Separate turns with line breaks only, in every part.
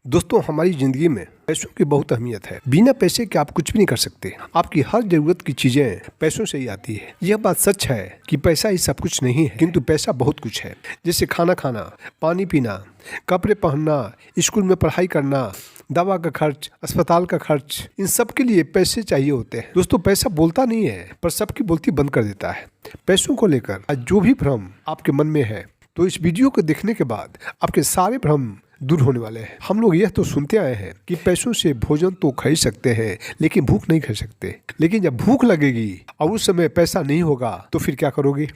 दोस्तों, हमारी ज़िंदगी में पैसों की बहुत अहमियत है। बिना पैसे के आप कुछ भी नहीं कर सकते। आपकी हर ज़रूरत की चीज़ें पैसों से ही आती है। यह बात सच है कि पैसा ही सब कुछ नहीं है, किंतु पैसा बहुत कुछ है। जैसे खाना खाना, पानी पीना, कपड़े पहनना, स्कूल में पढ़ाई करना, दवा का खर्च, अस्पताल का खर्च, इन सब के लिए पैसे चाहिए होते हैं। दोस्तों, पैसा बोलता नहीं है पर सबकी बोलती बंद कर देता है। पैसों को लेकर आज जो भी भ्रम आपके मन में है, तो इस वीडियो को देखने के बाद आपके सारे भ्रम दूर होने वाले हैं। हम लोग यह तो सुनते आए हैं कि पैसों से भोजन तो खरीद सकते हैं लेकिन भूख नहीं खरीद सकते। लेकिन जब भूख लगेगी और उस समय पैसा नहीं होगा तो फिर क्या करोगे?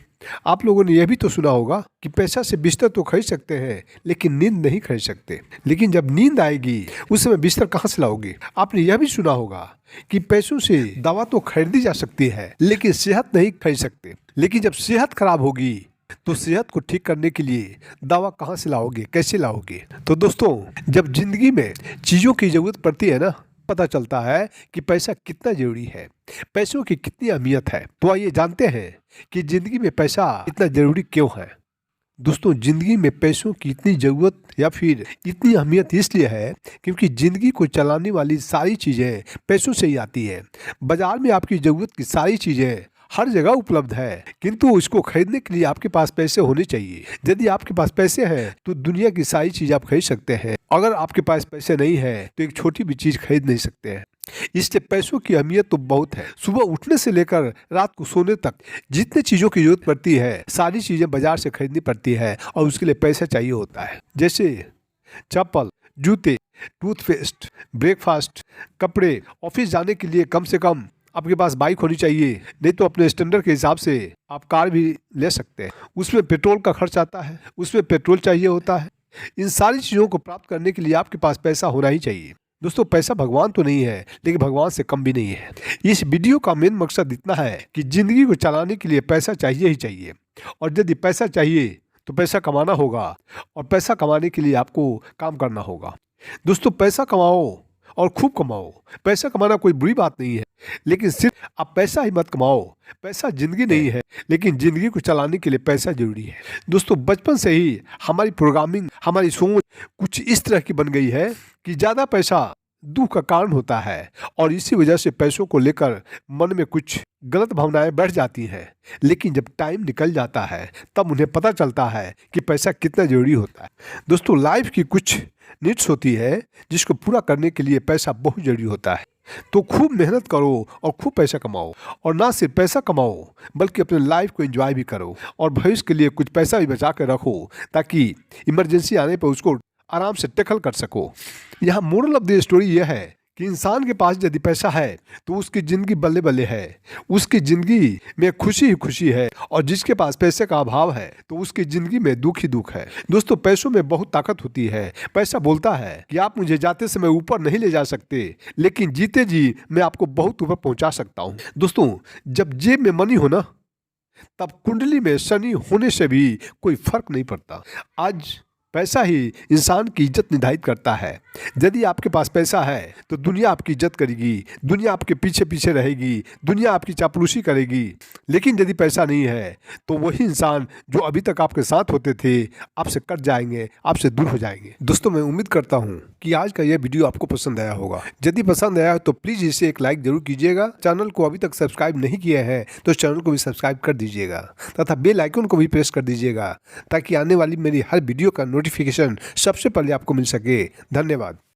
आप लोगों ने यह भी तो सुना होगा कि पैसा से बिस्तर तो खरीद सकते हैं लेकिन नींद नहीं खरीद सकते। लेकिन जब नींद आएगी उस समय बिस्तर कहाँ से लाओगे? आपने यह भी सुना होगा कि पैसों से दवा तो खरीदी जा सकती है लेकिन सेहत नहीं खरीद सकते। लेकिन जब सेहत खराब होगी तो सेहत को ठीक करने के लिए दवा कहाँ से लाओगे, कैसे लाओगे? तो दोस्तों, जब जिंदगी में चीज़ों की ज़रूरत पड़ती है ना, पता चलता है कि पैसा कितना जरूरी है, पैसों की कितनी अहमियत है। तो आइए जानते हैं कि जिंदगी में पैसा इतना जरूरी क्यों है। दोस्तों, जिंदगी में पैसों की इतनी ज़रूरत या फिर इतनी अहमियत इसलिए है क्योंकि ज़िंदगी को चलाने वाली सारी चीज़ें पैसों से ही आती है। बाज़ार में आपकी ज़रूरत की सारी चीज़ें हर जगह उपलब्ध है, किंतु इसको खरीदने के लिए आपके पास पैसे होने चाहिए। यदि आपके पास पैसे हैं तो दुनिया की सारी चीज़ आप खरीद सकते हैं। अगर आपके पास पैसे नहीं है तो एक छोटी भी चीज़ खरीद नहीं सकते हैं। इसलिए पैसों की अहमियत तो बहुत है। सुबह उठने से लेकर रात को सोने तक जितने चीज़ों की जरूरत पड़ती है सारी चीज़ें बाजार से खरीदनी पड़ती है और उसके लिए पैसा चाहिए होता है। जैसे चप्पल, जूते, टूथपेस्ट, ब्रेकफास्ट, कपड़े। ऑफिस जाने के लिए कम से कम आपके पास बाइक होनी चाहिए, नहीं तो अपने स्टैंडर्ड के हिसाब से आप कार भी ले सकते हैं। उसमें पेट्रोल का खर्च आता है, उसमें पेट्रोल चाहिए होता है। इन सारी चीज़ों को प्राप्त करने के लिए आपके पास पैसा होना ही चाहिए। दोस्तों, पैसा भगवान तो नहीं है लेकिन भगवान से कम भी नहीं है। इस वीडियो का मेन मकसद इतना है कि जिंदगी को चलाने के लिए पैसा चाहिए ही चाहिए। और यदि पैसा चाहिए तो पैसा कमाना होगा और पैसा कमाने के लिए आपको काम करना होगा। दोस्तों, पैसा कमाओ और खूब कमाओ। पैसा कमाना कोई बुरी बात नहीं है, लेकिन सिर्फ आप पैसा ही मत कमाओ। पैसा जिंदगी नहीं है लेकिन जिंदगी को चलाने के लिए पैसा जरूरी है। दोस्तों, बचपन से ही हमारी प्रोग्रामिंग, हमारी सोच कुछ इस तरह की बन गई है कि ज़्यादा पैसा दुख का कारण होता है और इसी वजह से पैसों को लेकर मन में कुछ गलत भावनाएं बढ़ जाती हैं। लेकिन जब टाइम निकल जाता है तब उन्हें पता चलता है कि पैसा कितना जरूरी होता है। दोस्तों, लाइफ की कुछ नीड्स होती है जिसको पूरा करने के लिए पैसा बहुत जरूरी होता है। तो खूब मेहनत करो और खूब पैसा कमाओ, और ना सिर्फ पैसा कमाओ बल्कि अपने लाइफ को एंजॉय भी करो और भविष्य के लिए कुछ पैसा भी बचा कर रखो ताकि इमरजेंसी आने पर उसको आराम से टैकल कर सको। यहाँ मोरल ऑफ द स्टोरी यह है कि इंसान के पास यदि पैसा है तो उसकी ज़िंदगी बल्ले बल्ले है, उसकी ज़िंदगी में खुशी ही खुशी है। और जिसके पास पैसे का अभाव है तो उसकी ज़िंदगी में दुख ही दुख है। दोस्तों, पैसों में बहुत ताकत होती है। पैसा बोलता है कि आप मुझे जाते समय ऊपर नहीं ले जा सकते लेकिन जीते जी मैं आपको बहुत ऊपर पहुंचा सकता हूं। दोस्तों, जब जेब में मनी हो ना, तब कुंडली में शनि होने से भी कोई फर्क नहीं पड़ता। आज पैसा ही इंसान की इज्जत निर्धारित करता है। यदि आपके पास पैसा है तो दुनिया आपकी इज्जत करेगी, दुनिया आपके पीछे पीछे रहेगी, दुनिया आपकी चापलूसी करेगी। लेकिन यदि पैसा नहीं है तो वही इंसान जो अभी तक आपके साथ होते थे आपसे कट जाएंगे, आपसे दूर हो जाएंगे। दोस्तों, मैं उम्मीद करता हूँ कि आज का यह वीडियो आपको पसंद आया होगा। यदि पसंद आया तो प्लीज़ इसे एक लाइक जरूर कीजिएगा। चैनल को अभी तक सब्सक्राइब नहीं किया है तो चैनल को भी सब्सक्राइब कर दीजिएगा तथा बेल आइकन को भी प्रेस कर दीजिएगा ताकि आने वाली मेरी हर वीडियो का नोटिफिकेशन सबसे पहले आपको मिल सके। धन्यवाद।